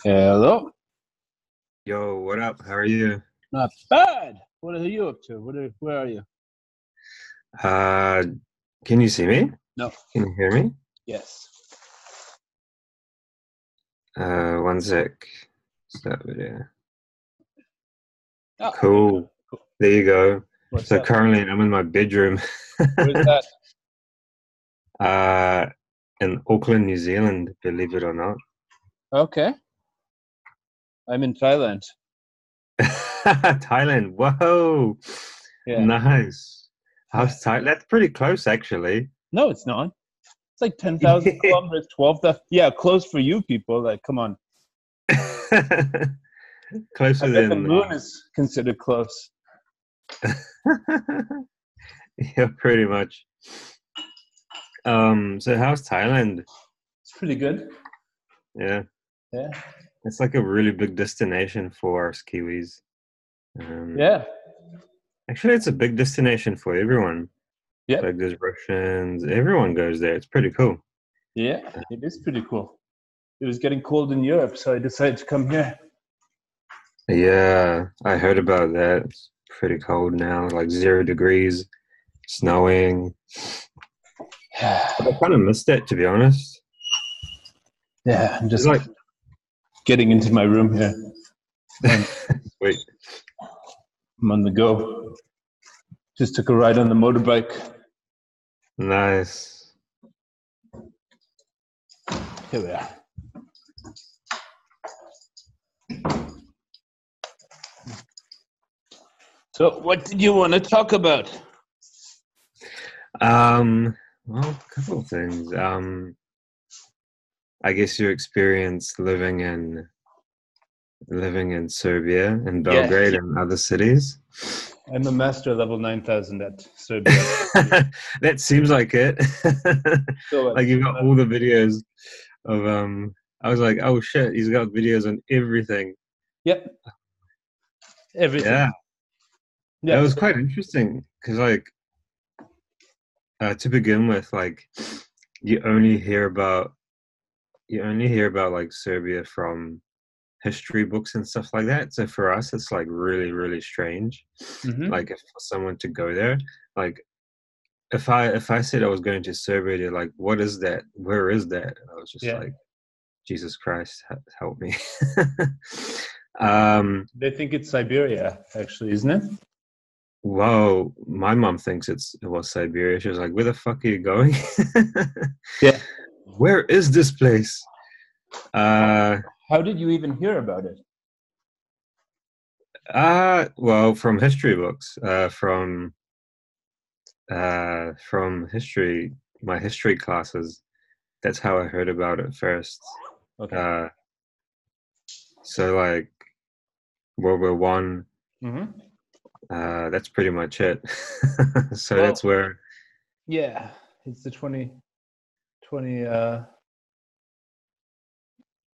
Hello. Yo, what up? How are you? Not bad. What are you up to? Where are you? Uh, can you see me? No. Can you hear me? Yes. One sec. Start video. Oh, Cool. cool. There you go. What's So up? currently I'm in my bedroom, Where's that? uh, in Auckland, New Zealand, believe it or not. Okay. I'm in Thailand. Thailand. Whoa. Yeah. Nice. How's Thailand? That's pretty close, actually. No, it's not. It's like 10,000 kilometers, 12,000. Yeah, close for you people. Like, come on. I Closer bet the than moon is considered close. yeah, pretty much. So how's Thailand? It's pretty good. Yeah. Yeah. It's like a really big destination for us Kiwis. Yeah. Actually, it's a big destination for everyone. Yep. Like there's Russians, everyone goes there. It's pretty cool. Yeah. It is pretty cool. It was getting cold in Europe, so I decided to come here. Yeah, I heard about that. It's pretty cold now, like 0 degrees, snowing. But I kind of missed it, to be honest. Yeah, I'm It's just like, getting into my room here. wait, I'm on the go. Just took a ride on the motorbike. nice. Here we are. So, what did you want to talk about? Well, a couple of things. I guess your experience living in Serbia and Yeah, Belgrade and other cities. I'm a master level 9,000 at Serbia. That seems like it. So, Like you've got all the videos of I was like, oh shit, he's got videos on everything. yep, everything. Yeah. That Yeah, was so, quite interesting because like to begin with, like you only hear about like Serbia from history books and stuff like that. So for us, it's like really, really strange. mhm. Like if for someone to go there, like if I said I was going to Serbia, they're like, what is that? Where is that? And I was just Yeah, like, Jesus Christ, help me. um, they think it's Siberia, actually, isn't it? Whoa, my mom thinks it was Siberia. She was like, where the fuck are you going? Yeah. Where is this place? Uh, How did you even hear about it? well, from history books, from history, my history classes. That's how I heard about it first. Okay. Uh, so like World War I, Mm-hmm. that's pretty much it. So Well, that's where, yeah, it's the 20,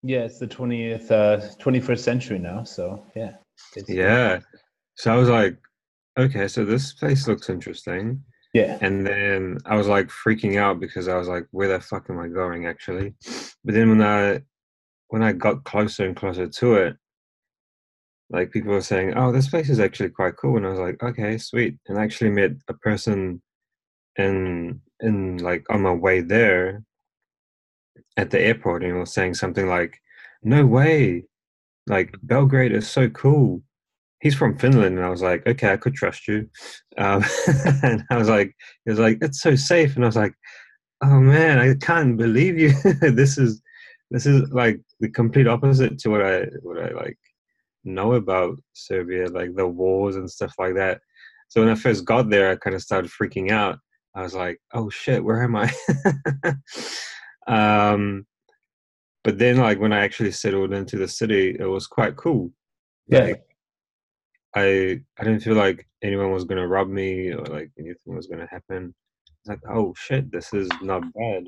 yeah, it's the 21st century now. So, yeah, basically. yeah. So I was like, okay, so this place looks interesting. Yeah. And then I was like freaking out because I was like, where the fuck am I going actually? But then when I got closer and closer to it, like people were saying, oh, this place is actually quite cool. And I was like, okay, sweet. And I actually met a person in like on my way there at the airport, and he was saying something like, no way, like Belgrade is so cool. He's from Finland, and I was like, okay, I could trust you. Um, and I was like, he was like, it's so safe, and I was like, oh man, I can't believe you. This is like the complete opposite to what I like know about Serbia, like the wars and stuff like that. So when I first got there, I kind of started freaking out. I was like, oh shit, where am I? um, but then like when I actually settled into the city, it was quite cool. Yeah. Like I didn't feel like anyone was gonna rob me or like anything was gonna happen. It's like, oh shit, this is not bad.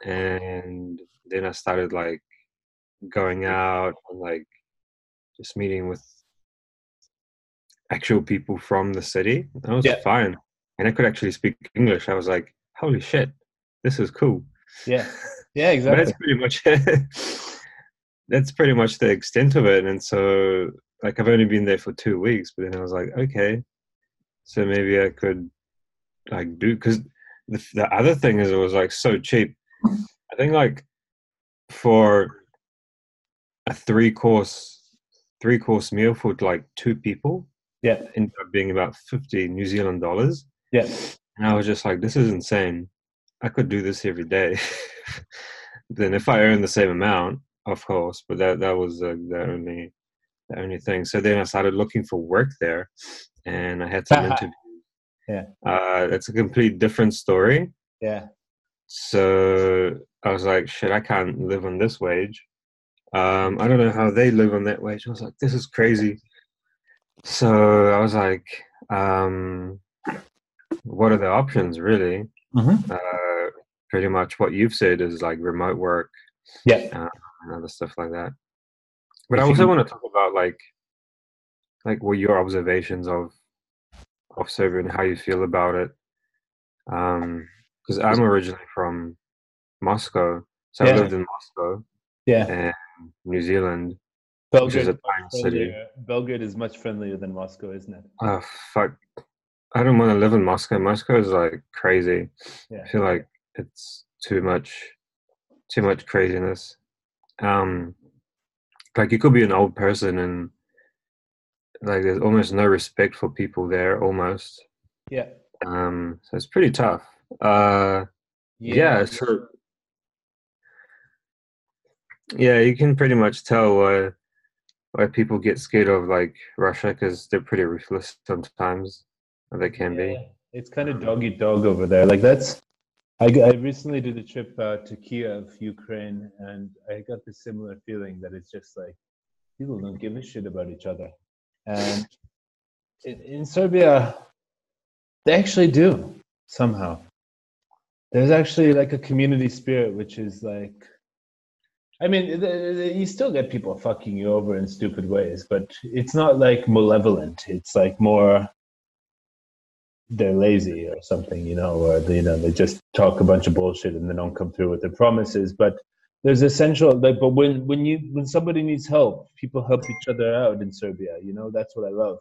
And then I started like going out and like just meeting with actual people from the city. I was Yeah. fine. And I could actually speak English. I was like, holy shit, this is cool. Yeah. Yeah, But that's exactly. pretty much it. that's pretty much the extent of it. And so, like, I've only been there for 2 weeks, but then I was like, okay, so maybe I could like do, because the other thing is it was like so cheap. I think like for a three course meal for like two people Yeah. ended up being about 50 New Zealand dollars. Yeah. And I was just like, this is insane. I could do this every day. Then if I earn the same amount, of course, but that was the only thing. So then I started looking for work there, and I had some interviews. Yeah. It's a complete different story. Yeah. So I was like, shit, I can't live on this wage. I don't know how they live on that wage. I was like, this is crazy. So I was like, what are the options really? Mm-hmm. Pretty much what you've said is like remote work, Yeah. and other stuff like that. But I If also you, want to talk about like what your observations of Serbia and how you feel about it. Because I'm originally from Moscow, so I've yeah. lived in Moscow Yeah. and New Zealand, which is Belgrade a is much tiny city. friendlier. Belgrade is much friendlier than Moscow, isn't it? Oh fuck! I don't want to live in Moscow. Moscow is like crazy. I Yeah. feel like it's too much craziness. Um, like you could be an old person and like there's almost no respect for people there, almost. Yeah. So it's pretty tough. Yeah. Yeah, so yeah, you can pretty much tell why people get scared of like Russia because they're pretty ruthless sometimes. Or they can be. Yeah. It's kind of dog eat dog over there. Like that's. I recently did a trip to Kiev, Ukraine, and I got the similar feeling that it's just like people don't give a shit about each other. And in Serbia, they actually do somehow. There's actually like a community spirit, which is like, I mean, you still get people fucking you over in stupid ways, but it's not like malevolent. It's like more they're lazy or something, or they just talk a bunch of bullshit and they don't come through with their promises. But there's essential like, but when somebody needs help, people help each other out in Serbia. That's what I love.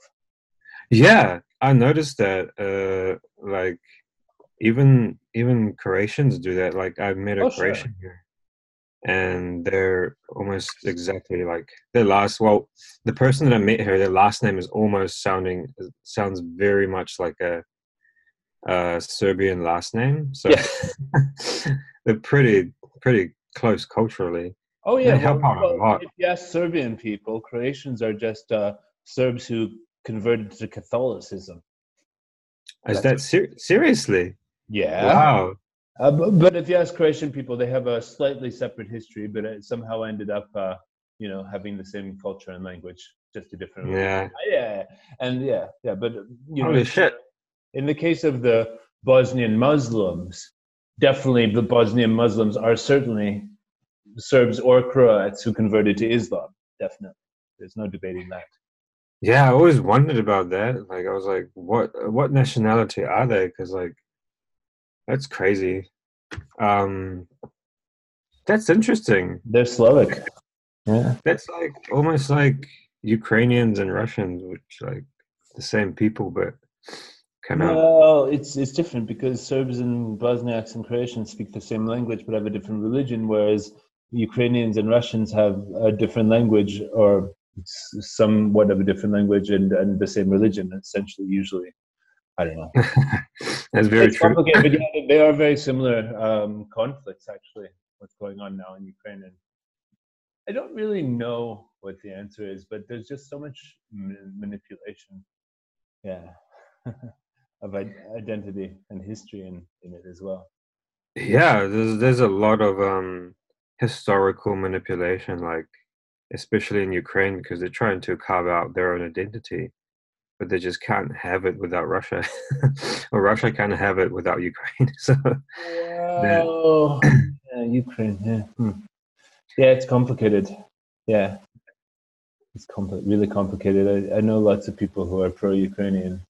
Yeah, I noticed that. Like even Croatians do that. Like I've met a Oh, sure. Croatian here, and they're almost exactly like their last. Well, the person that I met here, their last name is almost sounds very much like a Serbian last name. So Yeah. they're pretty close culturally. Oh, And yeah. they help out a Well, lot. if you ask Serbian people, Croatians are just Serbs who converted to Catholicism. Is That's that seriously? yeah. Wow. But if you ask Croatian people, they have a slightly separate history, but it somehow ended up, having the same culture and language, just a different religion. Yeah. Yeah, and yeah. But Holy shit. in the case of the Bosnian Muslims, definitely the Bosnian Muslims are certainly Serbs or Croats who converted to Islam. Definitely, there's no debating that. Yeah, I always wondered about that. Like, I was like, what nationality are they? Because like, that's crazy. Um, that's interesting. They're Slavic. Yeah. That's like almost like Ukrainians and Russians, which like the same people, but kind of. Well, it's different because Serbs and Bosniaks and Croatians speak the same language but have a different religion, whereas Ukrainians and Russians have a different language or somewhat of a different language and the same religion, essentially, usually. I don't know. That's very It's true. complicated, but yeah, they are very similar conflicts, actually, what's going on now in Ukraine. And I don't really know what the answer is, but there's just so much manipulation. Yeah. Of identity and history in it as well. Yeah, there's a lot of historical manipulation, like especially in Ukraine, because they're trying to carve out their own identity, but they just can't have it without Russia, or Russia can't have it without Ukraine. So that Wow. Yeah, Ukraine. Yeah. Yeah, it's complicated. Yeah, it's really complicated. I know lots of people who are pro-Ukrainian,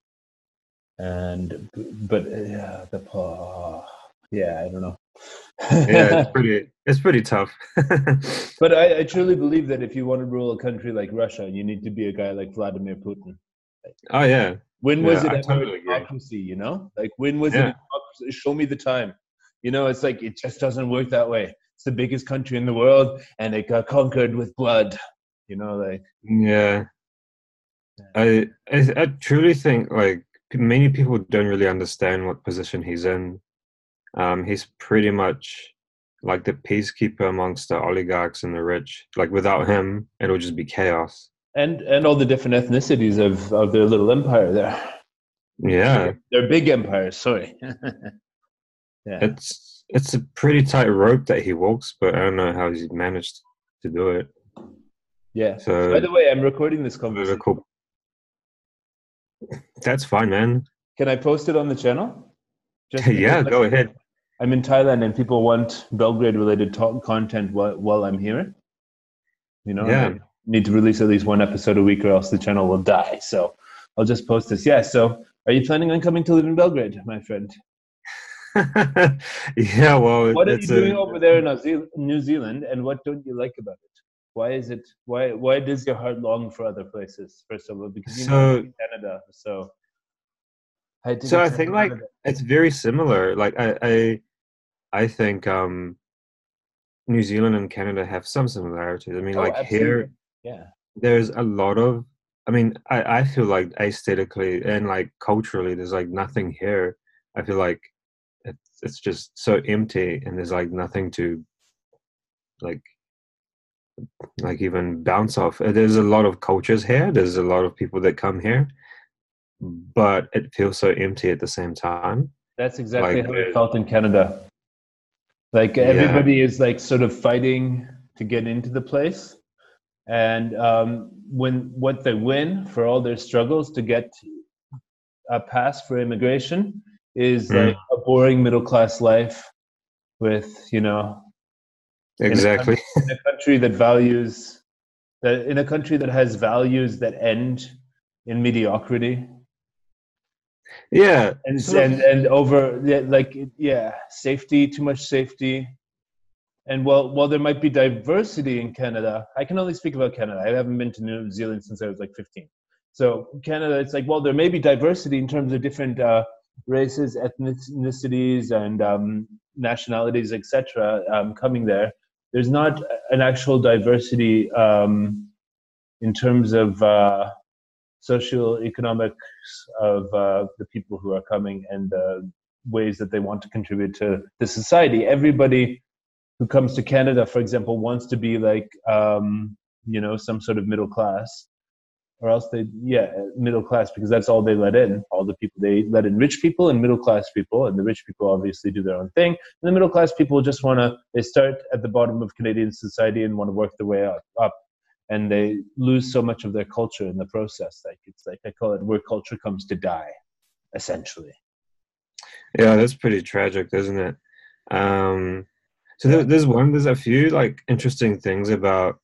but yeah, yeah, I don't know. Yeah, it's pretty tough. But I truly believe that if you want to rule a country like Russia, you need to be a guy like Vladimir Putin. Oh yeah, When was yeah, it I ever a totally agree. democracy, you know? Like when was it a Yeah, democracy? Show me the time. You know, it's like it just doesn't work that way. It's the biggest country in the world and it got conquered with blood. You know, like yeah. I truly think like many people don't really understand what position he's in. He's pretty much like the peacekeeper amongst the oligarchs and the rich. Like without him, it'll just be chaos. and all the different ethnicities of their little empire there. Yeah, Their big empires, sorry. Yeah. it's a pretty tight rope that he walks, but I don't know how he's managed to do it. Yeah. By So the way, I'm recording this conversation. political. That's fine, man. Can I post it on the channel? Just because Yeah, like, go ahead. I'm in Thailand and people want Belgrade related content while I'm here, you know, and Yeah. I need to release at least one episode a week or else the channel will die. So I'll just post this. Yeah. So are you planning on coming to live in Belgrade, my friend? Yeah, well, What are you it's doing a over there in New Zealand and what don't you like about it? Why does your heart long for other places, first of all? Because you know I'm so in Canada, so I had to so get I to think like Canada. it's very similar. Like I think New Zealand and Canada have some similarities. I mean, Oh, like absolutely. here Yeah. there's a lot of I mean, I feel like aesthetically and like culturally there's like nothing here. I feel like it's just so empty and there's like nothing to like even bounce off. There's a lot of cultures here. There's a lot of people that come here, but it feels so empty at the same time. That's exactly Like, how I felt in Canada. Like yeah, everybody is like sort of fighting to get into the place. And when what they win for all their struggles to get a pass for immigration is like mm, a boring middle class life with, you know, exactly. in a country that values that in a country that has values that end in mediocrity Yeah, and sort of. over yeah, like yeah, safety, too much safety. And while there might be diversity in Canada, I can only speak about Canada. I haven't been to New Zealand since I was like 15. So Canada, it's like, well, there may be diversity in terms of different races, ethnicities, and nationalities, etc. Coming there. There's not an actual diversity in terms of social economics of the people who are coming and the ways that they want to contribute to the society. Everybody who comes to Canada, for example, wants to be like, you know, some sort of middle class, or else they, yeah, middle class, because that's all they let in. All the people they let in, rich people and middle class people, and the rich people obviously do their own thing. And the middle class people just want to, they start at the bottom of Canadian society and want to work their way up. And they lose so much of their culture in the process. Like it's like I call it where culture comes to die, essentially. Yeah, that's pretty tragic, isn't it? Um, so Yeah. there's a few like interesting things about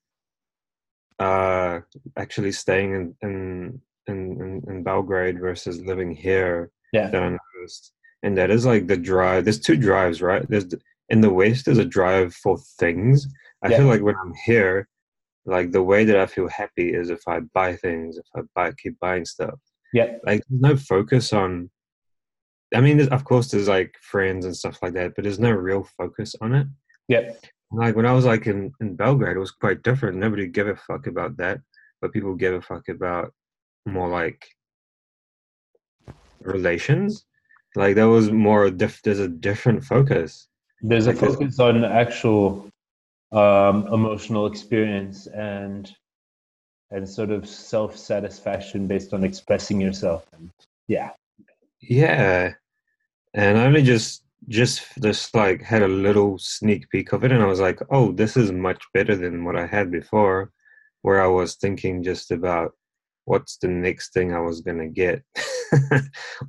uh actually staying in Belgrade versus living here Yeah. that I noticed. And that is like the drive. There's two drives, right? In the West there's a drive for things. I feel Yeah. like when I'm here, like the way that I feel happy is if I buy things, if I keep buying stuff. Yeah. Like there's no focus on I mean, of course there's like friends and stuff like that, but there's no real focus on it. Yeah. Like when I was like in Belgrade, it was quite different. Nobody gave a fuck about that, but people gave a fuck about more like relations. Like there was more there's a different focus. There's a Like there's focus on actual emotional experience and sort of self satisfaction based on expressing yourself. And yeah, yeah, and I only just like had a little sneak peek of it, and I was like, oh, this is much better than what I had before, where I was thinking just about what's the next thing I was gonna get,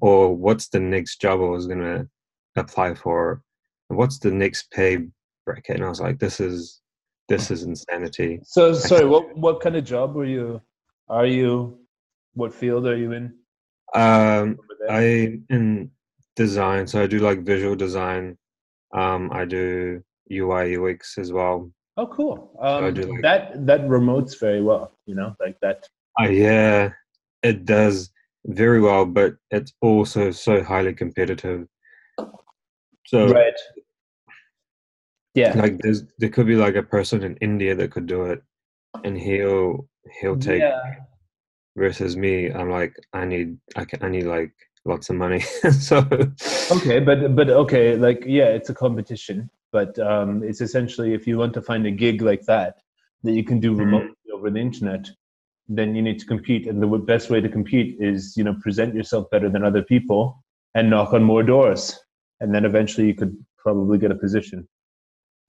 or what's the next job I was gonna apply for, what's the next pay bracket, and I was like, this is insanity. so I sorry, what kind of job were you? Are you? What field are you in Um, over there? I in design, so I do like visual design. I do UI UX as well. Oh, cool. So I do like, That remotes very well, like that. yeah, it does very well, but it's also so highly competitive. So Right. Yeah. like there could be like a person in India that could do it, and he'll take Yeah. versus me. I'm like, I need like lots of money. So Okay, but okay, like yeah, it's a competition, but it's essentially if you want to find a gig like that you can do mm, remotely over the internet, then you need to compete, and the best way to compete is present yourself better than other people and knock on more doors, and then eventually you could probably get a position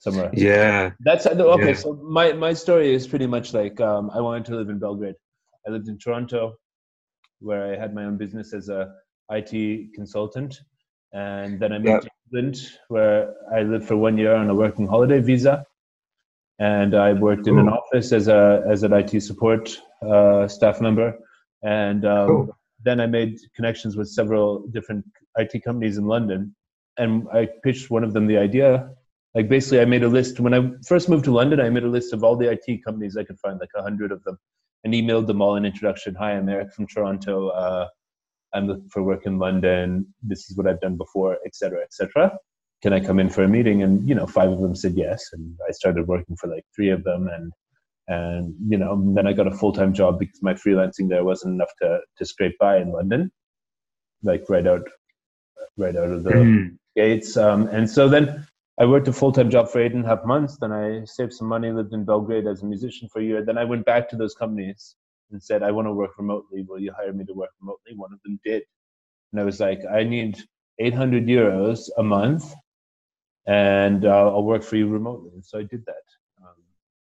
somewhere. yeah, That's okay. yeah. So my story is pretty much like I wanted to live in Belgrade. I lived in Toronto, where I had my own business as a IT consultant, and then I moved Yep. to England, where I lived for 1 year on a working holiday visa, and I worked in an Cool. office as an IT support staff member, and Cool. then I made connections with several different IT companies in London, and I pitched one of them the idea. Like basically, I made a list when I first moved to London. I made a list of all the IT companies I could find, like 100 of them, and emailed them all an introduction. Hi, I'm Eric from Toronto. I'm looking for work in London. This is what I've done before, et cetera, et cetera. Can I come in for a meeting? And 5 of them said yes, and I started working for like 3 of them, and then I got a full-time job because my freelancing there wasn't enough to scrape by in London, like right out of the Mm. gates. And so then I worked a full-time job for 8.5 months. Then I saved some money, lived in Belgrade as a musician for a year. Then I went back to those companies and said, I want to work remotely. Will you hire me to work remotely? One of them did. And I was like, I need 800 euros a month, and I'll work for you remotely. And so I did that.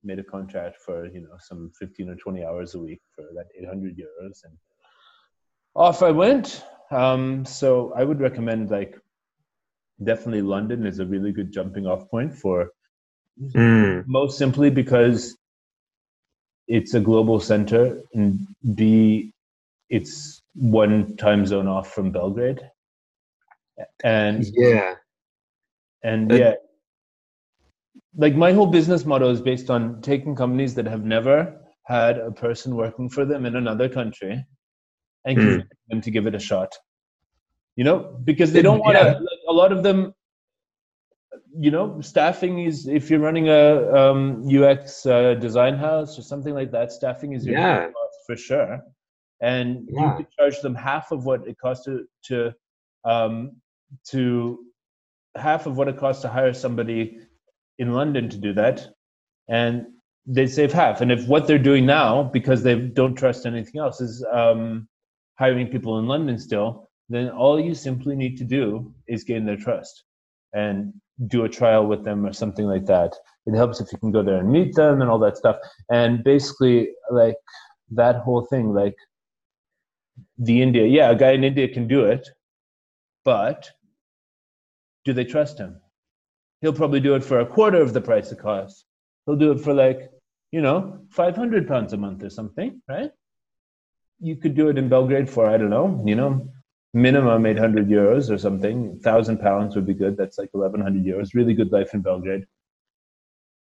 Made a contract for some 15 or 20 hours a week for that 800 euros, and off I went. So I would recommend, like, definitely London is a really good jumping off point for, Mm. most simply because it's a global center, and B, it's one time zone off from Belgrade, and Yeah. It, yeah, like my whole business model is based on taking companies that have never had a person working for them in another country and mm. convincing them to give it a shot. Because they don't want to. Yeah. Like, a lot of them, staffing is, if you're running a UX design house or something like that, staffing is your biggest Yeah. cost for sure. And you Yeah. could charge them half of what it costs um, to half of what it costs to hire somebody in London to do that, and they save half. And if what they're doing now, because they don't trust anything else, is hiring people in London still, then all you simply need to do is gain their trust and do a trial with them or something like that. It helps if you can go there and meet them and all that stuff. And basically, like, that whole thing, like, a guy in India can do it, but do they trust him? He'll probably do it for a quarter of the price it costs. He'll do it for, like, £500 a month or something, right? You could do it in Belgrade for, I don't know, minimum 800 euros or something. £1,000 would be good. That's like 1,100 euros. Really good life in Belgrade.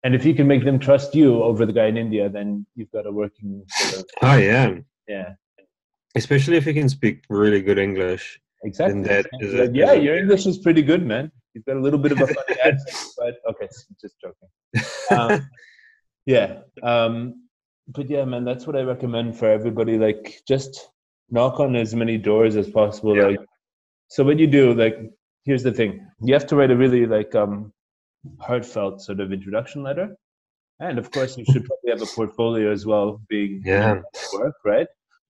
And if you can make them trust you over the guy in India, then you've got a working sort of, Oh yeah. yeah, Especially if you can speak really good English, then exactly. that Like, is yeah, a your English is pretty good, man. You've got a little bit of a funny accent, but okay, just joking. Yeah. But yeah, man, that's what I recommend for everybody. Like, just knock on as many doors as possible. yeah. Like, so what you do, like, here's the thing. You have to write a really, like, heartfelt sort of introduction letter. And of course, you should probably have a portfolio as well, being Yeah. work, right?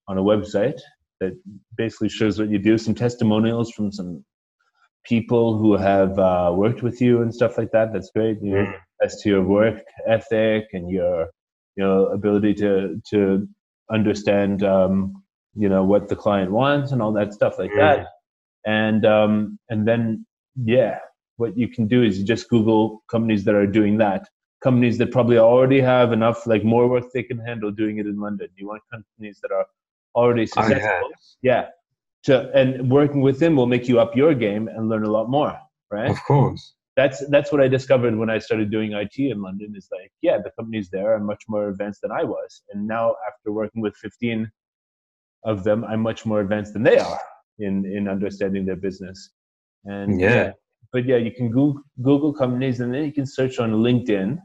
On a website that basically shows what you do, some testimonials from some people who have worked with you and stuff like that. That's great. Mm. As to your work ethic and your ability to understand what the client wants and all that stuff like that. Mm. And then, yeah, what you can do is you just Google companies that are doing that. Companies that probably already have enough, like, more work they can handle doing it in London. You want companies that are already Oh yeah. successful. Yeah. And working with them will make you up your game and learn a lot more, right? Of course. that's what I discovered when I started doing IT in London. Is like, yeah, the companies there are much more advanced than I was, and now after working with 15 of them, I'm much more advanced than they are in understanding their business. And yeah, Yeah. but yeah, you can Google companies, and then you can search on LinkedIn.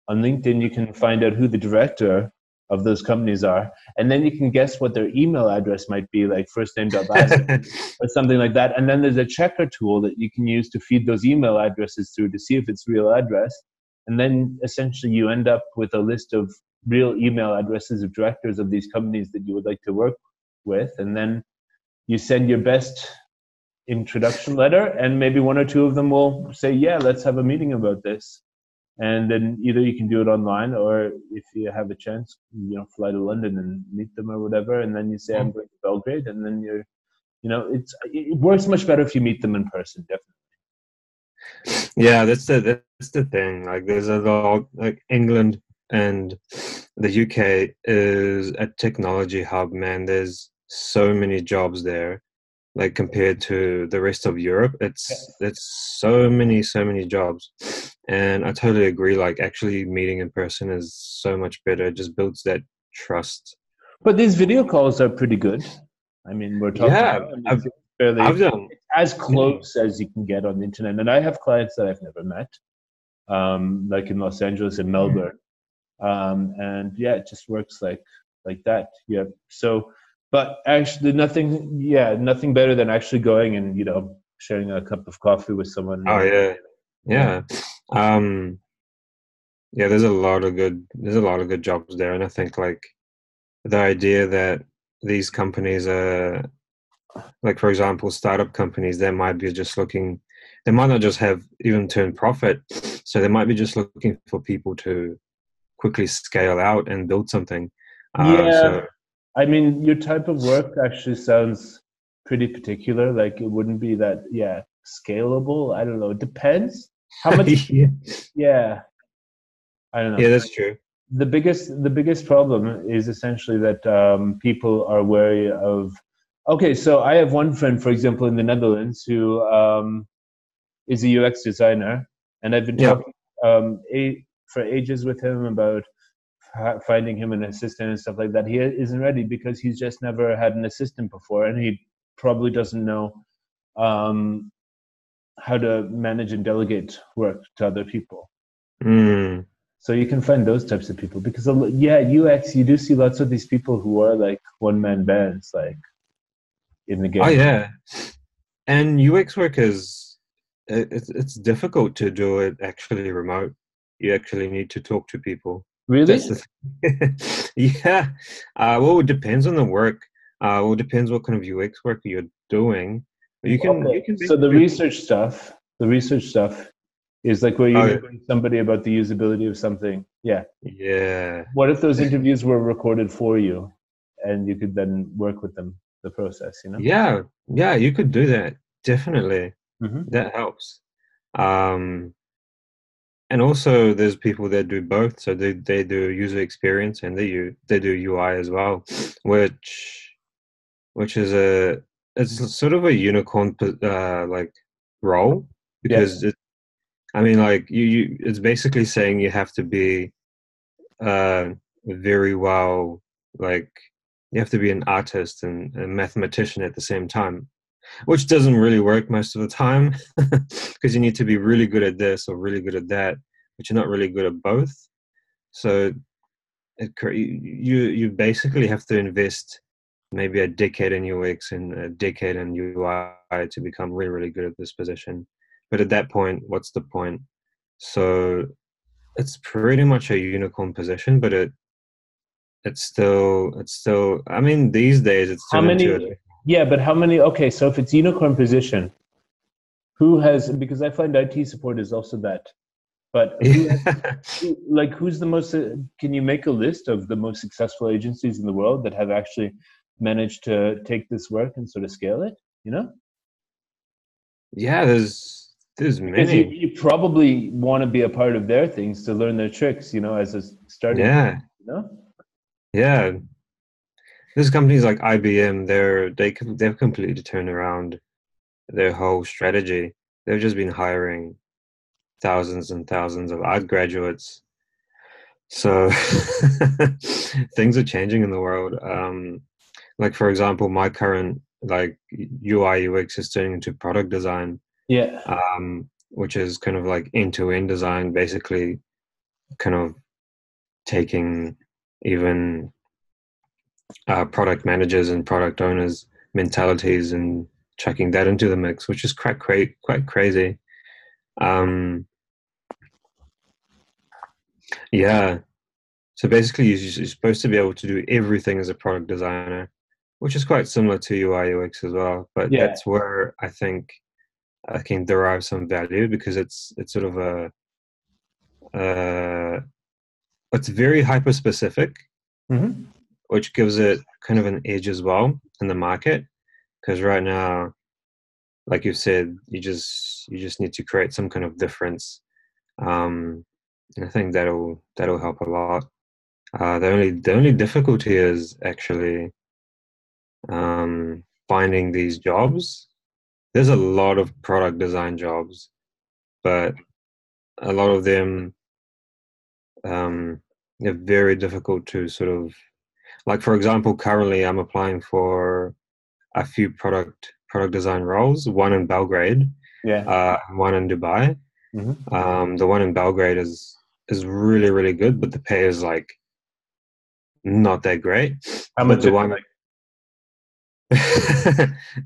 On LinkedIn, you can find out who the director of those companies are, and then you can guess what their email address might be, like first name dot last name or something like that. And then there's a checker tool that you can use to feed those email addresses through to see if it's real address. And then essentially you end up with a list of real email addresses of directors of these companies that you would like to work with, and then you send your best introduction letter, and maybe one or two of them will say, yeah, let's have a meeting about this. And then either you can do it online, or if you have a chance, fly to London and meet them or whatever. And then you say, I'm going to Belgrade, and then it works much better if you meet them in person, definitely. Yeah, that's the thing. Like, there's a lot, like England and the UK is a technology hub, man. There's so many jobs there, like compared to the rest of Europe. It's so many jobs, and I totally agree. Like, actually meeting in person is so much better. It just builds that trust. But these video calls are pretty good. I mean, we're talking Yeah, now, and I've it's fairly I've done. as close as you can get on the internet. And I have clients that I've never met, like in Los Angeles and Melbourne. And yeah, it just works like that. Yeah. So, but actually, nothing better than actually going and sharing a cup of coffee with someone. Oh yeah, yeah. Um, yeah, there's a lot of good jobs there, and I think like the idea that these companies are, like, for example, startup companies, they might not just have even turn profit, so they might be just looking for people to quickly scale out and build something. Yeah. So I mean, your type of work actually sounds pretty particular. Like it wouldn't be that, yeah, scalable. I don't know. It depends. How much? yeah, Yeah, I don't yeah, know. that's true. The biggest problem is essentially that people are wary of. Okay, so I have one friend, for example, in the Netherlands who is a UX designer, and I've been Yeah. talking for ages with him about finding him an assistant and stuff like that. He isn't ready because he's just never had an assistant before, and he probably doesn't know um, how to manage and delegate work to other people. Mm. So you can find those types of people because, yeah, UX, you do see lots of these people who are like one man bands, like in the Oh game. yeah, and UX work is it's difficult to do it actually remote. You actually need to talk to people. That's Really? the thing. Yeah. Well, it depends on the work. Well, it depends what kind of UX work you're doing. You Okay. can So the basically. research stuff is like where you Oh yeah. interview somebody about the usability of something. Yeah. Yeah. What if those interviews were recorded for you and you could then work with them, the process? Yeah. Yeah. You could do that. Definitely. Hmm. That helps. Um, and also there's people that do both. So they do user experience and they do UI as well, which is it's sort of a unicorn like role, Yeah. because I mean, like it's basically saying you have to be very well, like you have to be an artist and a mathematician at the same time, which doesn't really work most of the time because you need to be really good at this or really good at that, but you're not really good at both. So you basically have to invest maybe a decade in UX and a decade in UI to become really, really good at this position. But at that point, what's the point? So it's pretty much a unicorn position, but it's still. I mean, these days it's How turned into a. many? Yeah, but how many? Okay, so if it's unicorn position, who has? Because I find IT support is also that. But who's the most? Can you make a list of the most successful agencies in the world that have actually managed to take this work and sort of scale it? You know, Yeah, there's because you, many. you probably want to be a part of their things to learn their tricks. As a starting point. Yeah, You know. yeah. There's companies like IBM. They've completely turned around their whole strategy. They've just been hiring. thousands and thousands of art graduates. So things are changing in the world. Like for example, my current like UI UX is turning into product design, Yeah. which is kind of like end-to-end design, basically kind of taking even product managers and product owners' mentalities and chucking that into the mix, which is quite crazy. Yeah. So basically, you're supposed to be able to do everything as a product designer, which is quite similar to UI UX as well. But Yeah. that's where I think I can derive some value because it's sort of uh, it's very hyper specific, Mm-hmm. which gives it kind of an edge as well in the market. Because right now, like you said, you just need to create some kind of difference. And I think that'll help a lot. The only difficulty is actually finding these jobs. There's a lot of product design jobs, but a lot of them are very difficult to sort of like. For example, currently I'm applying for a few product design roles. One in Belgrade, Yeah. one in Dubai. Mm-hmm. The one in Belgrade is really really good, but the pay is like not that great. How But much the is it one, like?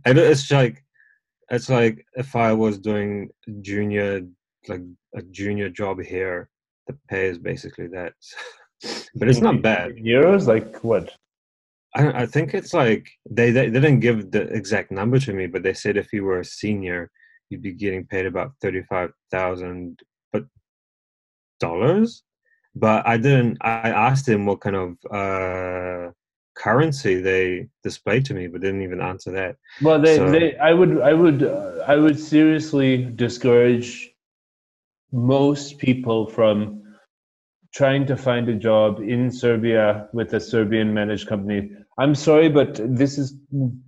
and it's like if I was doing junior, like a junior job here, the pay is basically that. But it's not bad. In euros? Like what? I think it's like they didn't give the exact number to me, but they said if you were a senior, you'd be getting paid about 35,000, but dollars. But I didn't. I asked him what kind of currency they displayed to me, but didn't even answer that. Well, So I would seriously discourage most people from trying to find a job in Serbia with a Serbian managed company. I'm sorry, but this is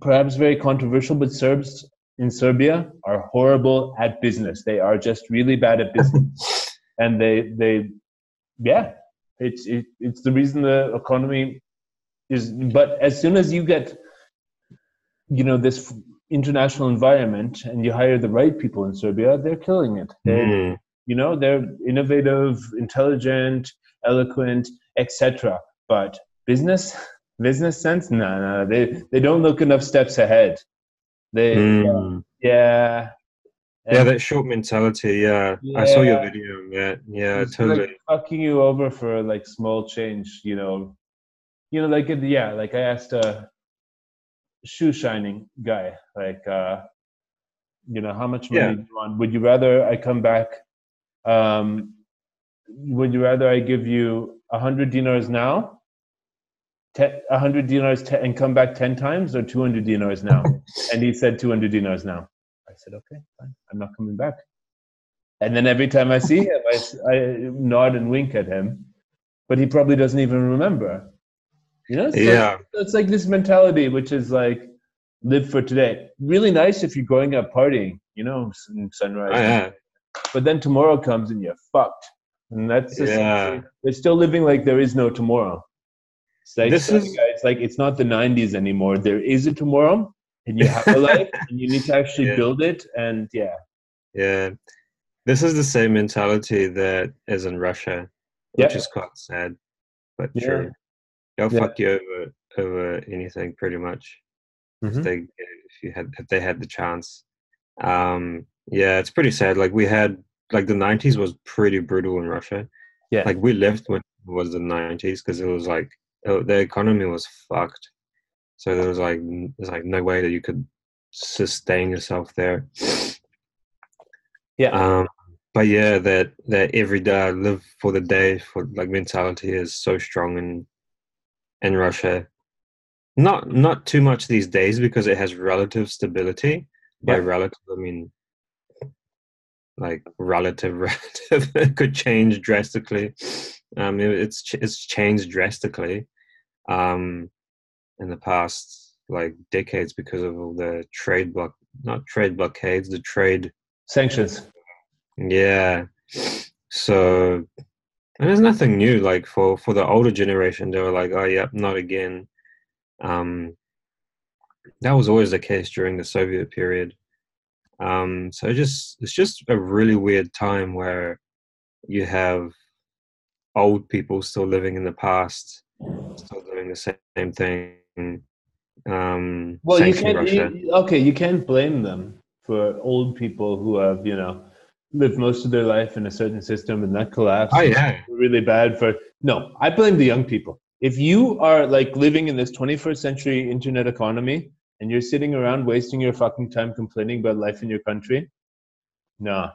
perhaps very controversial, but Serbs in Serbia are horrible at business. They are just really bad at business. And yeah, it's the reason the economy is, but as soon as you get, this international environment and you hire the right people in Serbia, they're killing it. mm, They're innovative, intelligent, eloquent, etc. But business sense, no, they don't look enough steps ahead. They, mm. yeah, Yeah, and that short mentality. Yeah, I saw your yeah, video on that. Yeah, it's like totally. fucking you over for like small change. Like yeah, like I asked a shoe shining guy, like how much money Yeah. do you want? Would you rather I come back? Um, would you rather I give you 100 dinars now, 100 dinars, and come back 10 times, or 200 dinars now? And he said 200 dinars now. I said, okay, fine. I'm not coming back. And then every time I see him, I nod and wink at him, but he probably doesn't even remember. So Yeah. it's like this mentality, which is like live for today. Really nice if you're going out partying, Oh, sunrise. yeah. But then tomorrow comes and you're fucked. And that's just, Yeah. they're still living like there is no tomorrow. It's like, This sorry is guys, like it's not the 90s anymore. There is a tomorrow and you have a life and you need to actually yeah, build it. And yeah. yeah. This is the same mentality that is in Russia, which Yeah. is quite sad, but Yeah. true. They'll Yeah. fuck you over anything pretty much Mm-hmm. if they had the chance. Yeah, it's pretty sad. Like we had like the 90s was pretty brutal in Russia. Yeah. Like we left when it was the 90s because it was like the economy was fucked. So there's like no way that you could sustain yourself there. Yeah. Um, but yeah, that every day live for the day for like mentality is so strong in Russia. Not too much these days because it has relative stability. By Yeah. relative, I mean like relative relative. It could change drastically. It's changed drastically in the past like decades because of all the not trade blockades, the trade. Sanctions. Yeah, So, and there's nothing new. Like for the older generation, they were like, "Oh, yep, not again." Um, that was always the case during the Soviet period. So it's just a really weird time where you have old people still living in the past, still doing the same thing. Well, Sanction Russia. okay, you can't blame them for old people who have, lived most of their life in a certain system and that Oh collapsed. yeah, Really bad for, no, I blame the young people. If you are like living in this 21st century internet economy and you're sitting around wasting your fucking time complaining about life in your country, no,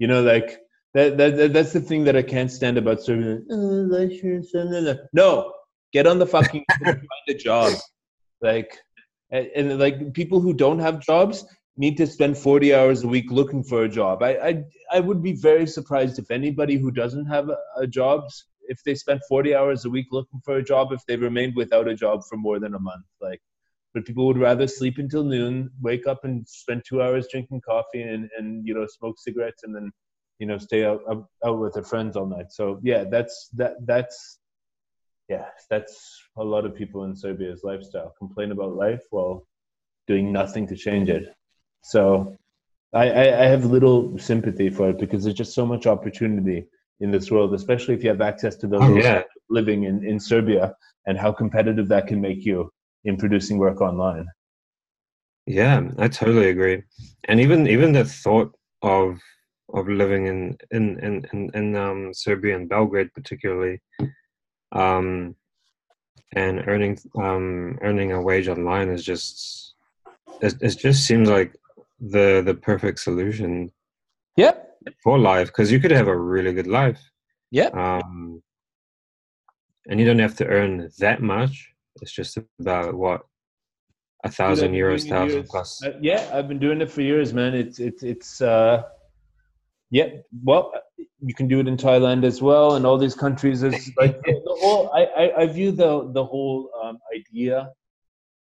like that's the thing that I can't stand about Serbia. Life here in Serbia. No, get on the fucking find a job. Like, and like people who don't have jobs need to spend 40 hours a week looking for a job. I would be very surprised if anybody who doesn't have a job, if they spent 40 hours a week looking for a job, if they remained without a job for more than a month. Like, but people would rather sleep until noon, wake up and spend 2 hours drinking coffee and smoke cigarettes and then stay out with their friends all night. So yeah, that's a lot of people in Serbia's lifestyle. Complain about life while doing nothing to change it. So I have little sympathy for it because there's just so much opportunity in this world, especially if you have access to oh those yeah, living in Serbia and how competitive that can make you in producing work online. yeah. I totally agree. And even the thought of living in Serbia and Belgrade particularly, um, and earning a wage online is just it just seems like the perfect solution Yep. for life, because you could have a really good life, Yep. um, and you don't have to earn that much. It's just about what, Dude, I've been €1,000, doing it 1,000 years. plus. Yeah, I've been doing it for years, man. It's yeah. Well, you can do it in Thailand as well, and all these countries is like the whole. I view the whole idea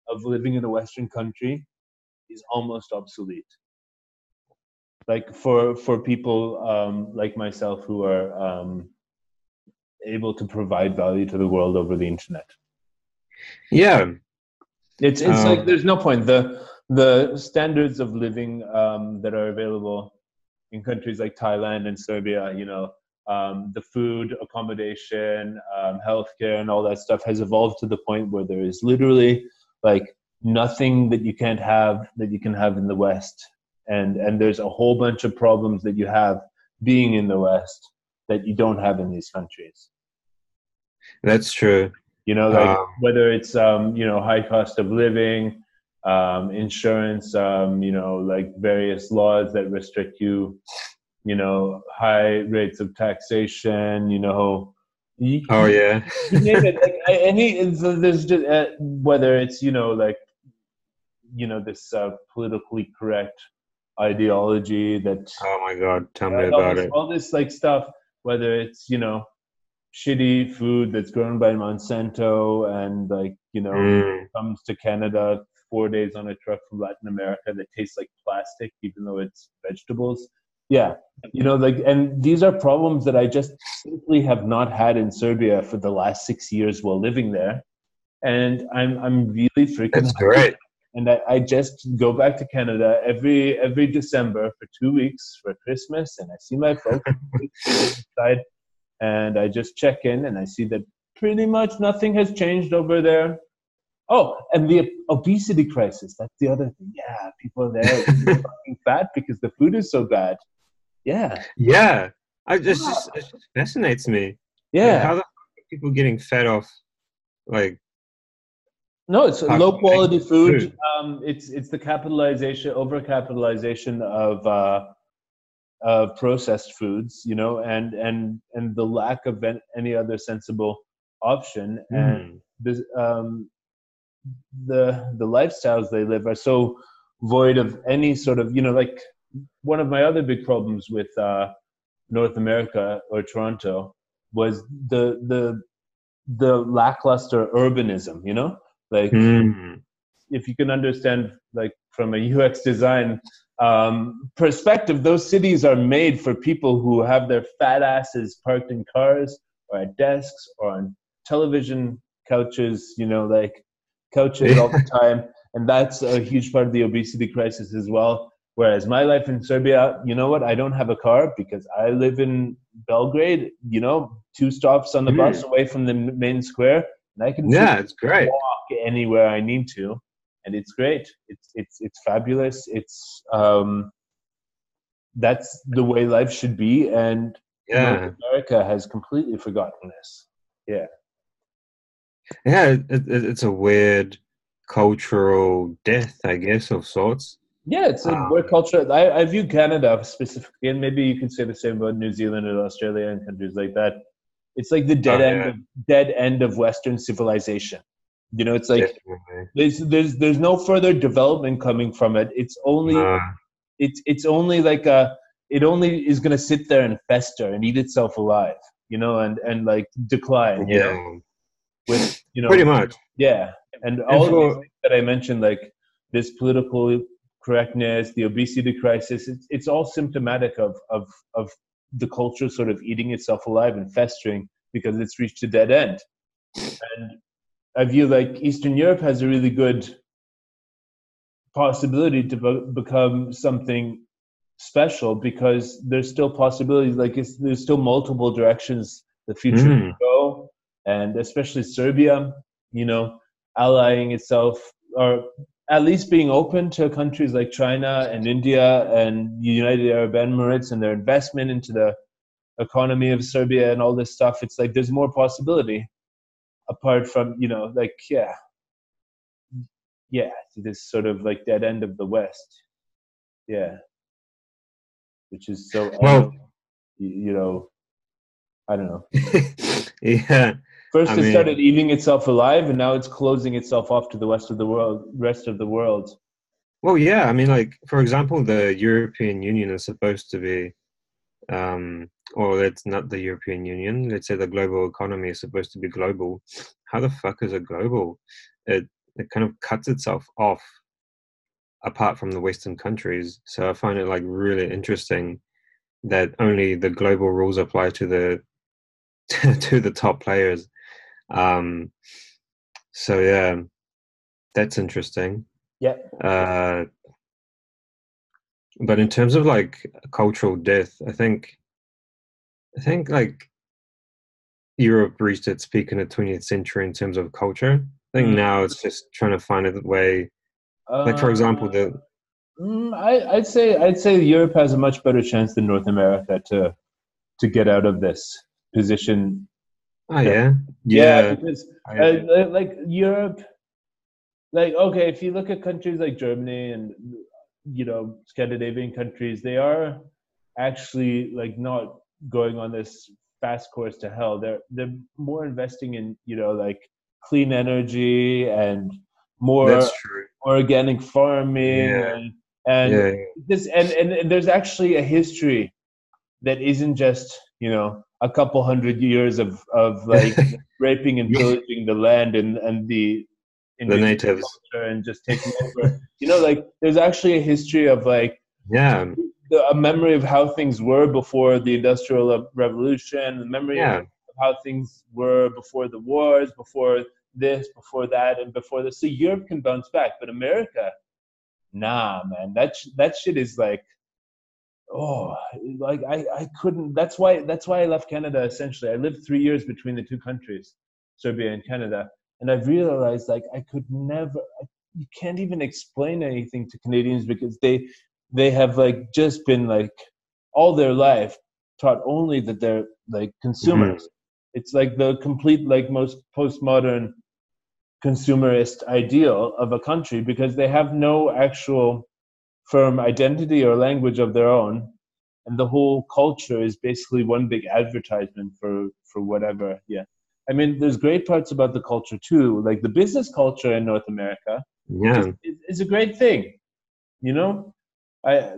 of living in a Western country is almost obsolete. Like for people like myself who are able to provide value to the world over the internet. Yeah. It's like there's no point. The standards of living that are available in countries like Thailand and Serbia, the food, accommodation, healthcare, and all that stuff has evolved to the point where there is literally like nothing that you can't have that you can have in the West, and there's a whole bunch of problems that you have being in the West that you don't have in these countries. That's true. Like Um, whether it's high cost of living, insurance, like various laws that restrict you, high rates of taxation, oh yeah. you name it. Like so there's just whether it's like this politically correct ideology that Oh my God, tell me about it. all this like stuff, whether it's shitty food that's grown by Monsanto and like Mm. comes to Canada 4 days on a truck from Latin America that tastes like plastic even though it's vegetables. Yeah, like, and these are problems that I just simply have not had in Serbia for the last 6 years while living there, and I'm really freaking That's happy. great. And I just go back to Canada every December for 2 weeks for Christmas, and I see my folks inside, and I just check in, and I see that pretty much nothing has changed over there. Oh, and the obesity crisis—that's the other thing. Yeah, people are there fucking fat because the food is so bad. Yeah, Yeah, it just fascinates me. Like, yeah. how the fuck are people getting fed off like No, it's low carbonated quality food. food? It's the capitalization, over capitalization of processed foods, and the lack of any other sensible option, and Mm. this, the lifestyles they live are so void of any sort of like one of my other big problems with North America or Toronto was the lackluster urbanism, like Mm. if you can understand like from a UX design perspective, those cities are made for people who have their fat asses parked in cars or at desks or on television couches, like couches all the time. And that's a huge part of the obesity crisis as well. Whereas my life in Serbia, you know what? I don't have a car because I live in Belgrade, 2 stops on the bus away from the main square. And I can It's great. walk anywhere I need to. And it's great. It's fabulous. It's that's the way life should be. And North America has completely forgotten this. Yeah. Yeah, it's a weird cultural death, I guess, of sorts. Yeah, it's a weird culture. I view Canada specifically, and maybe you can say the same about New Zealand and Australia and countries like that. It's like the dead end of Western civilization. It's like there's no further development coming from it. It's only it's only like it only is gonna sit there and fester and eat itself alive, and like decline, with pretty much. Yeah. And all of these things that I mentioned, like this political correctness, the obesity crisis, it's all symptomatic of the culture sort of eating itself alive and festering because it's reached a dead end. And I view like Eastern Europe has a really good possibility to become something special because there's still possibilities, like there's still multiple directions the future can go. And especially Serbia, allying itself or at least being open to countries like China and India and the United Arab Emirates and their investment into the economy of Serbia and all this stuff. It's like there's more possibility apart from, this sort of like dead end of the West. Yeah. Which is so, I don't know. Yeah. First, it started eating itself alive, and now it's closing itself off to the rest of the world. Well, yeah. I mean, like, for example, the European Union is supposed to be, or it's not the European Union. Let's say the global economy is supposed to be global. How the fuck is it global? It kind of cuts itself off apart from the Western countries. So I find it like really interesting that only the global rules apply to the to the top players. So yeah, that's interesting. Yeah. But in terms of like cultural death, I think like Europe reached its peak in the 20th century in terms of culture. I think now it's just trying to find a way. Like for example, I'd say Europe has a much better chance than North America to get out of this position. Oh yeah, because like Europe, like okay, if you look at countries like Germany and Scandinavian countries, they are actually like not going on this fast course to hell. They're more investing in like clean energy and more organic farming and there's actually a history that isn't just a couple hundred years of like raping and pillaging the land and the natives and just taking over. Like there's actually a history of like a memory of how things were before the Industrial Revolution, the memory of how things were before the wars, before this, before that, and before this. So Europe can bounce back, but America, nah, man, that shit is like, I couldn't. That's why I left Canada. Essentially, I lived 3 years between the two countries, Serbia and Canada, and I've realized like I could never. You can't even explain anything to Canadians because they have like just been like all their life taught only that they're like consumers. It's like the complete like most postmodern consumerist ideal of a country because they have no actual firm identity or language of their own, and the whole culture is basically one big advertisement for whatever. Yeah, I mean there's great parts about the culture too, like the business culture in North America is a great thing. I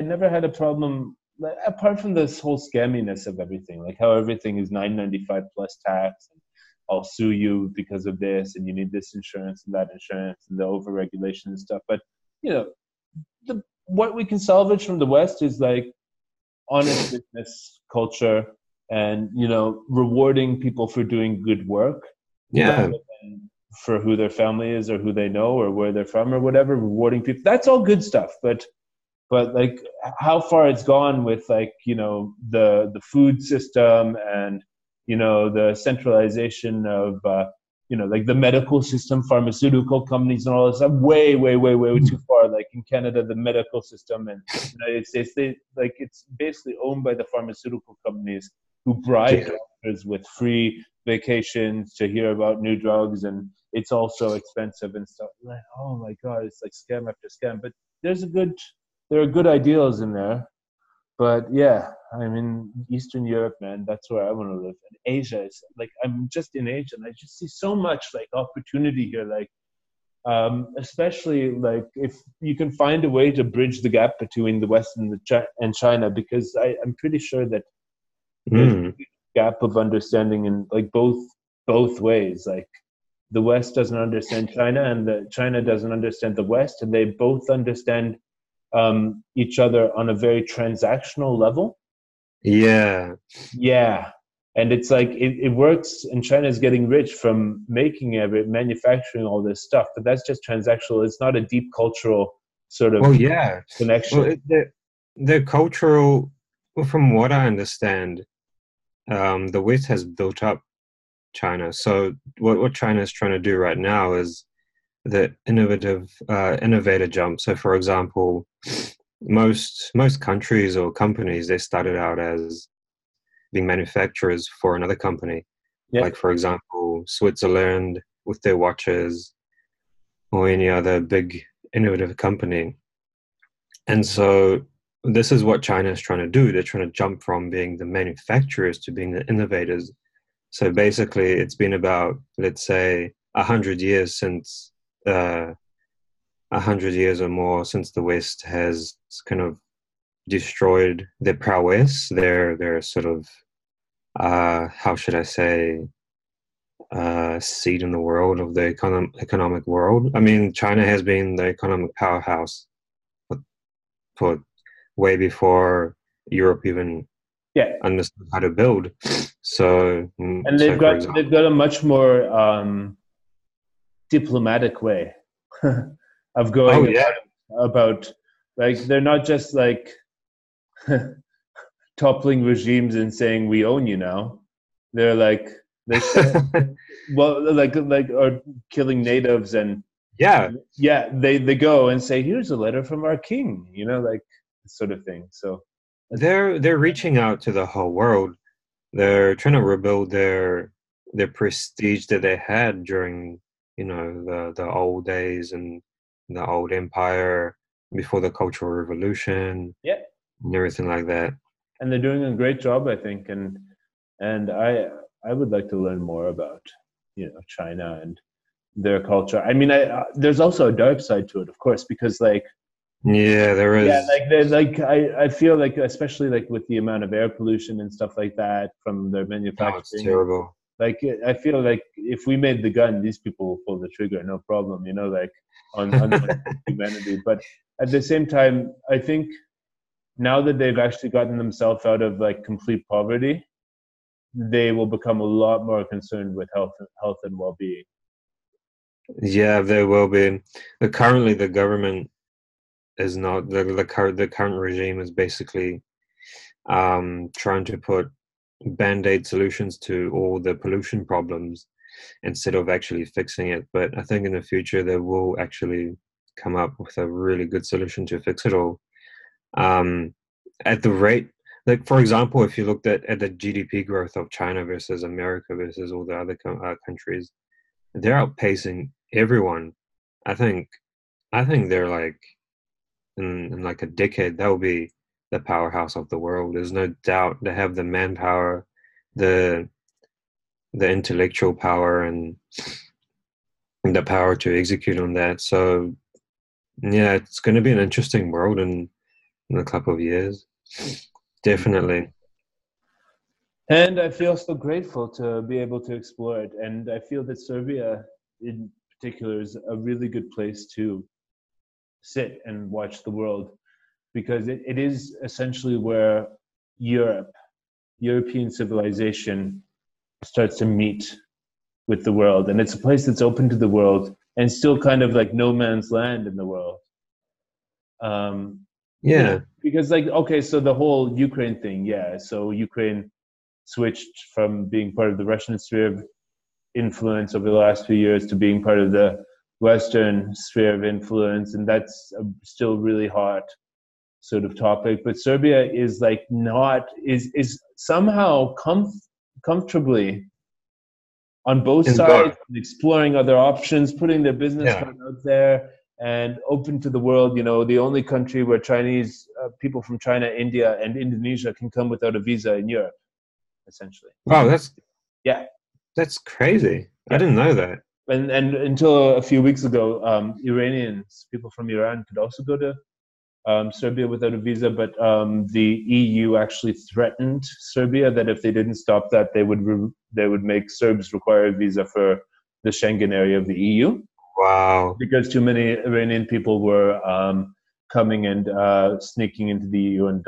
never had a problem, like, apart from this whole scamminess of everything, like how everything is $9.95 plus tax, and I'll sue you because of this, and you need this insurance and that insurance, and the overregulation and stuff. But what we can salvage from the West is like honest business culture, and rewarding people for doing good work Yeah. rather than for who their family is or who they know or where they're from or whatever. Rewarding people, that's all good stuff, but like how far it's gone with like the food system, and the centralization of like the medical system, pharmaceutical companies and all this stuff, way too far. Like in Canada, the medical system, and United States, it's basically owned by the pharmaceutical companies, who bribe Yeah. doctors with free vacations to hear about new drugs, and it's also expensive and stuff. Like, oh my god, it's like scam after scam. But there are good ideals in there. But yeah, I mean, Eastern Europe, man, that's where I want to live. And Asia is like, I'm just in Asia, and I just see so much like opportunity here. Like, especially like if you can find a way to bridge the gap between the West and and China, because I'm pretty sure that there's a Mm. huge gap of understanding in like both ways. Like the West doesn't understand China, and the China doesn't understand the West, and they both understand each other on a very transactional level. Yeah. Yeah. And it's like it works, and China's getting rich from making manufacturing all this stuff, but that's just transactional. It's not a deep cultural sort of Well, yeah. Well, connection. the cultural, well, from what I understand, the West has built up China. So what China is trying to do right now is the innovator jump. So, for example, most countries or companies, they started out as being manufacturers for another company. Yeah. Like, for example, Switzerland with their watches, or any other big innovative company. And so this is what China is trying to do. They're trying to jump from being the manufacturers to being the innovators. So basically, it's been about, let's say, 100 years since, 100 years or more since the West has kind of destroyed their prowess, their sort of, how should I say, seat in the world of the economic world. I mean, China has been the economic powerhouse for, for way before Europe even Yeah. understood how to build. So, And so for example, they've got a much more diplomatic way of oh going yeah, about like they're not just like toppling regimes and saying we own you now. They're like they say, well, like or killing natives, and yeah, yeah, they go and say here's a letter from our king, like this sort of thing. So that's they're reaching out to the whole world. They're trying to rebuild their prestige that they had during, the old days and the old empire before the Cultural Revolution yeah, and everything like that. and they're doing a great job, I think, and I would like to learn more about China and their culture. I mean, there's also a dark side to it, of course, because like Yeah, there yeah, is. I feel like especially like with the amount of air pollution and stuff like that from their Oh, it's manufacturing, and terrible. like I feel like if we made the gun, these people will pull the trigger, no problem, like on like humanity. But at the same time, I think now that they've actually gotten themselves out of like complete poverty, they will become a lot more concerned with health and well-being. Yeah, there will be. Currently, the government is not the current regime is basically trying to put band-aid solutions to all the pollution problems instead of actually fixing it. But I think in the future they will actually come up with a really good solution to fix it all. Um, at the rate, like for example, if you looked at the GDP growth of China versus America versus all the other countries, they're outpacing everyone. I think I think they're like in like a decade they'll be the powerhouse of the world. There's no doubt they have the manpower, the the intellectual power, and the power to execute on that. So yeah, it's going to be an interesting world in a couple of years. Definitely. And I feel so grateful to be able to explore it. And I feel that Serbia, in particular, is a really good place to sit and watch the world, because it is essentially where European civilization starts to meet with the world, and it's a place that's open to the world and still kind of like no man's land in the world. Yeah. Because like, okay, so the whole Ukraine thing, yeah. So Ukraine switched from being part of the Russian sphere of influence over the last few years to being part of the Western sphere of influence, and that's a still really hot sort of topic. But Serbia is like not is somehow comfortably on both In sides, both. exploring other options, putting their business Yeah. plan out there, and open to the world. The only country where Chinese people from China, India, and Indonesia can come without a visa in Europe, essentially. Wow, Yeah, that's crazy. I yeah. didn't know that. And until a few weeks ago, Iranians, people from Iran, could also go to Serbia without a visa, but the EU actually threatened Serbia that if they didn't stop that, they would make Serbs require a visa for the Schengen area of the EU, Wow. because too many Iranian people were coming and sneaking into the EU and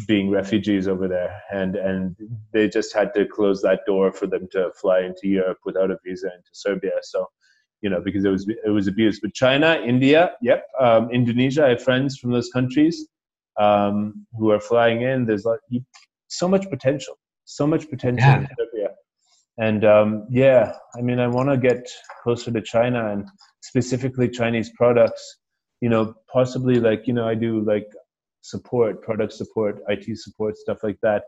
being refugees over there, and they just had to close that door for them to fly into Europe without a visa into Serbia. So, because it was abused. But China, India, yep, Indonesia. I have friends from those countries who are flying in. There's so much potential, Yeah. in Serbia. And yeah, I mean, I want to get closer to China and specifically Chinese products. Possibly like I do like product support, IT support, stuff like that.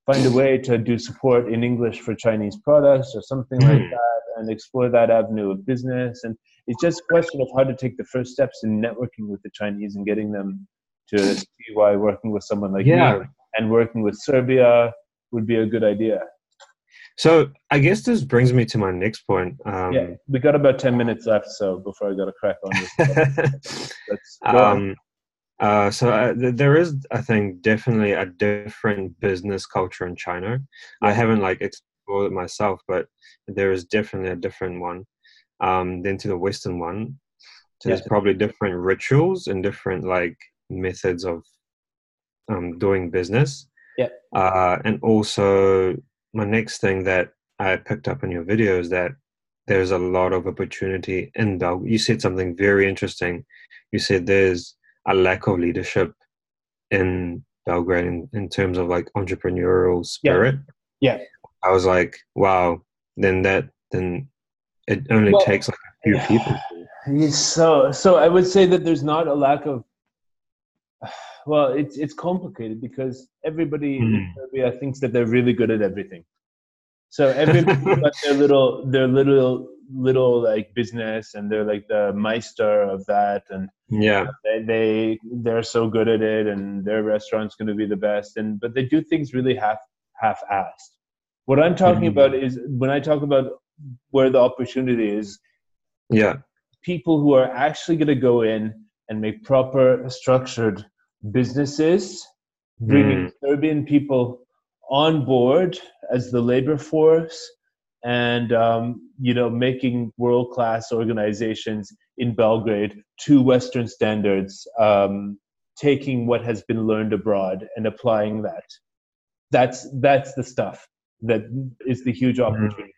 Find a way to do support in English for Chinese products or something like that, and explore that avenue of business. And it's just a question of how to take the first steps in networking with the Chinese and getting them to see why working with someone like me and working with Serbia would be a good idea. So I guess this brings me to my next point. Yeah, we got about 10 minutes left, so before I got to crack on this, let's go on. There is, I think, definitely a different business culture in China. I haven't explored it myself, but there is definitely a different one than to the Western one. So there's probably different rituals and different methods of doing business. Yeah. And also, my next thing that I picked up in your video is that there's a lot of opportunity in Belgrade. You said something very interesting. You said there's a lack of leadership in Belgrade in terms of entrepreneurial spirit. Yeah. I was like, wow, then it only takes a few people. So I would say that there's not a lack of, well, it's complicated because everybody in Serbia thinks that they're really good at everything. So everybody's got their little business, and they're like the meister of that, and they're so good at it, and their restaurant's going to be the best, but they do things really half-assed. What I'm talking about is, when I talk about where the opportunity is, people who are actually going to go in and make proper structured businesses, bringing Serbian people on board as the labor force, and making world-class organizations in Belgrade to Western standards, taking what has been learned abroad and applying that. That's the stuff that is the huge opportunity,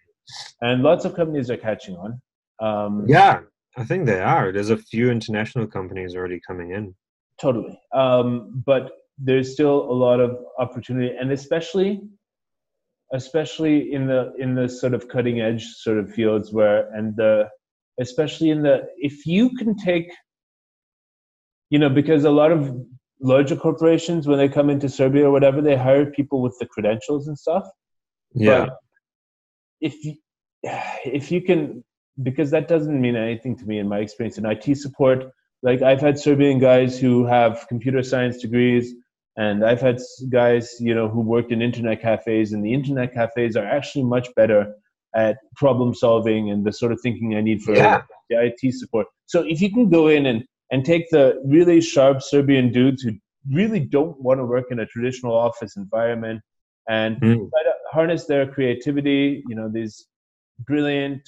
and lots of companies are catching on. I think they are. There's a few international companies already coming in. Totally, but there's still a lot of opportunity, and especially in the sort of cutting edge sort of fields if you can take, because a lot of larger corporations, when they come into Serbia or whatever, they hire people with the credentials and stuff. But if you can, because that doesn't mean anything to me in my experience in IT support. Like, I've had Serbian guys who have computer science degrees, and I've had guys, who worked in internet cafes, and the internet cafes are actually much better at problem solving and the sort of thinking I need for the IT support. So if you can go in and take the really sharp Serbian dudes who really don't want to work in a traditional office environment and try to harness their creativity, these brilliant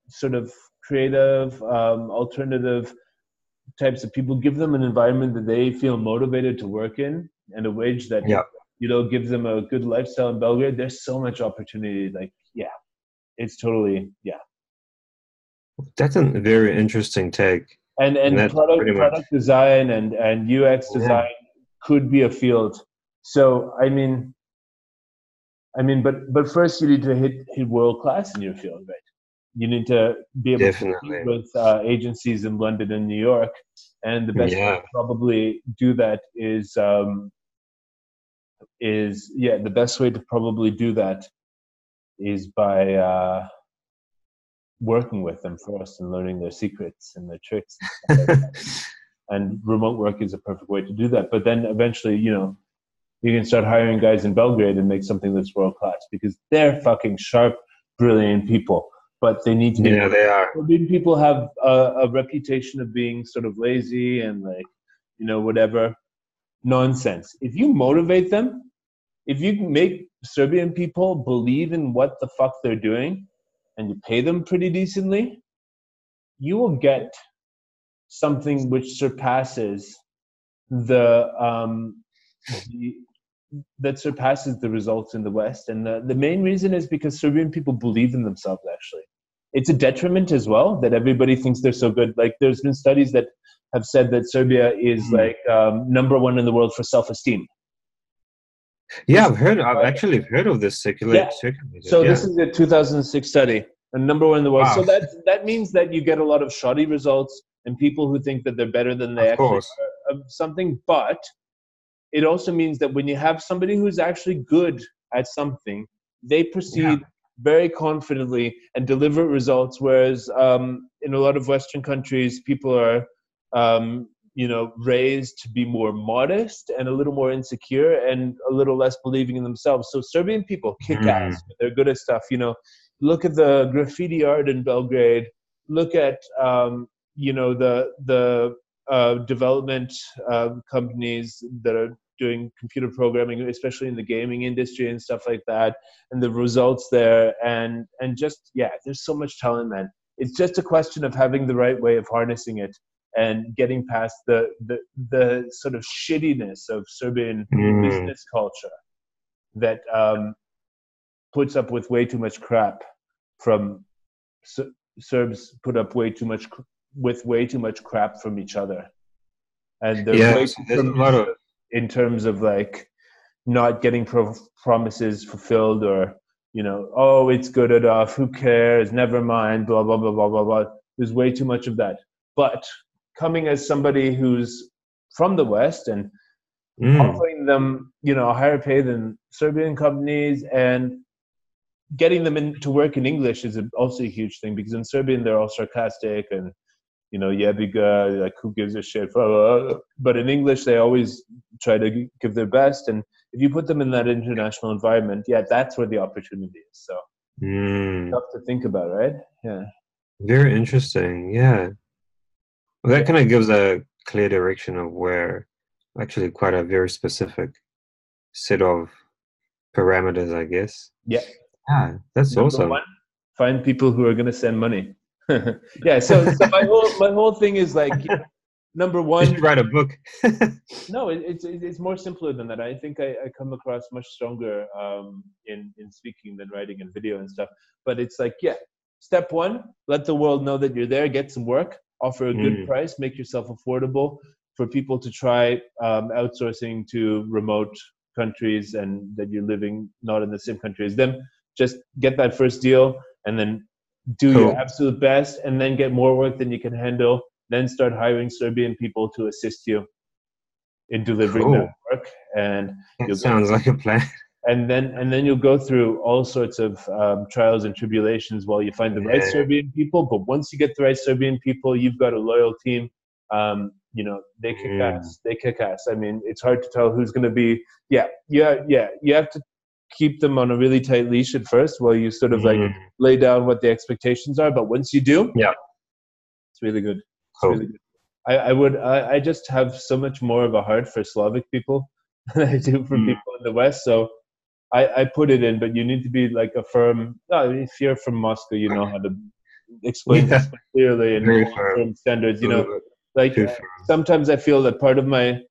sort of creative, alternative types of people, give them an environment that they feel motivated to work in, and a wage that Yeah. gives them a good lifestyle in Belgrade. There's so much opportunity. Like, yeah, it's totally, yeah. That's a very interesting take. And And that's pretty much, product design and UX yeah, design could be a field. So but first you need to hit world class in your field, right? You need to be able to compete definitely. with agencies in London and New York, and the best way Yeah. to probably do that the best way to probably do that is by working with them first and learning their secrets and their tricks and stuff like that. And remote work is a perfect way to do that. But then eventually, you can start hiring guys in Belgrade and make something that's world class, because they're fucking sharp, brilliant people. But they need to be. Yeah, they are. People have a reputation of being sort of lazy and like, whatever nonsense. If you motivate them, if you make Serbian people believe in what the fuck they're doing, and you pay them pretty decently, you will get something which surpasses the that surpasses the results in the West. And the main reason is because Serbian people believe in themselves, actually. It's a detriment as well that everybody thinks they're so good. Like, there's been studies that have said that Serbia is like number one in the world for self-esteem. Yeah, I've actually heard of this circulated. So Yeah. this is a 2006 study, and number one in the world. Wow. So that means that you get a lot of shoddy results and people who think that they're better than they Of actually course. are of something. But it also means that when you have somebody who's actually good at something, they proceed very confidently and deliver results. Whereas in a lot of Western countries, people are, raised to be more modest and a little more insecure and a little less believing in themselves. So Serbian people kick ass. They're good at stuff. Look at the graffiti art in Belgrade. Look at, the development companies that are doing computer programming, especially in the gaming industry and stuff like that, and the results there, and just, there's so much talent, man. It's just a question of having the right way of harnessing it and getting past the sort of shittiness of Serbian business culture that puts up with way too much crap from Serbs put up way too much crap from each other, and they're way too there's a lot of in terms of like not getting promises fulfilled, or oh, it's good enough, who cares, never mind, blah blah blah blah blah blah. There's way too much of that. But coming as somebody who's from the West and offering them a higher pay than Serbian companies and getting them in to work in English is also a huge thing, because in Serbian they're all sarcastic and jebiga, like, who gives a shit, but in English they always try to give their best. And if you put them in that international environment, that's where the opportunity is. So tough to think about, right? Very interesting. Well, that kind of gives a clear direction of where, actually, quite a very specific set of parameters, I guess. That's Number awesome. one, find people who are going to send money. So my whole thing is like, number one, you should write a book. No, it's more simpler than that. I think I come across much stronger in speaking than writing and video and stuff. But it's like, step one, let the world know that you're there, get some work, offer a good price, make yourself affordable for people to try outsourcing to remote countries and that you're living not in the same country as them. Just get that first deal and then do your absolute best, and then get more work than you can handle. Then start hiring Serbian people to assist you in delivering that work. And that sounds like a plan. And then you'll go through all sorts of trials and tribulations while you find the right Serbian people. But once you get the right Serbian people, you've got a loyal team. They kick ass. They kick ass. I mean, it's hard to tell who's going to be. You have to keep them on a really tight leash at first while you sort of like lay down what the expectations are. But once you do, it's really good. It's really good. I just have so much more of a heart for Slavic people than I do for people in the West. So I put it in, but you need to be like a firm. If you're from Moscow, you know how to explain this clearly and firm standards. Like Too sometimes I feel that part of my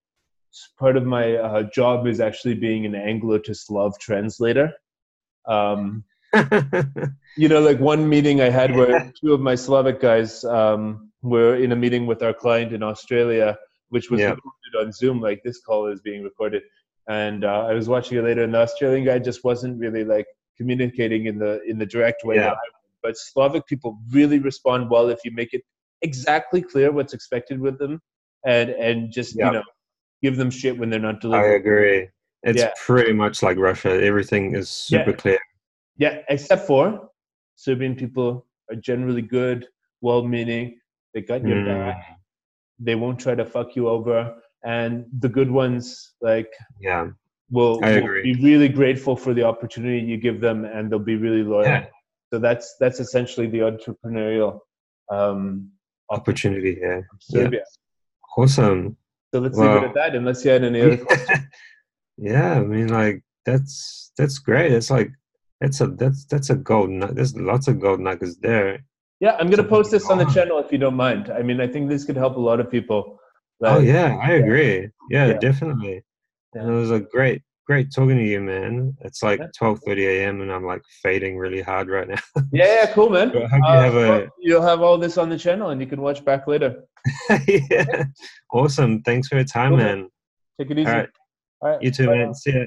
job is actually being an Anglo to Slav translator. Um, like one meeting I had where two of my Slavic guys were in a meeting with our client in Australia, which was Yep. recorded on Zoom. Like this call is being recorded, and I was watching it later, and the Australian guy just wasn't really like communicating in the direct way that I would. But Slavic people really respond well if you make it exactly clear what's expected with them, and just Yep. give them shit when they're not I delivering. agree. It's Yeah, pretty much like Russia. Everything is super clear. yeah. Except for Serbian people are generally good, well-meaning. They got your back. They won't try to fuck you over. And the good ones, like, Yeah, I will agree. be really grateful for the opportunity you give them, and they'll be really loyal. Yeah. So that's essentially the entrepreneurial Opportunity here. of Serbia. Yeah. Awesome. So let's leave it at that, unless you had any other questions. Yeah, I mean, like that's great. It's like that's a gold nugget. There's lots of gold nuggets there. Yeah, I'm gonna post this on the channel if you don't mind. I mean, I think this could help a lot of people. Oh Like, yeah, I agree. Yeah, yeah, definitely. And yeah. it was a great talking to you, man. It's like Yeah. 12:30 a.m. and I'm like fading really hard right now. Yeah, cool, man. But I hope you have Well, you'll have all this on the channel, and you can watch back later. yeah. Awesome. Thanks for your time, Cool, man. Take it easy. All right. All right. You too, Bye man. now. See ya.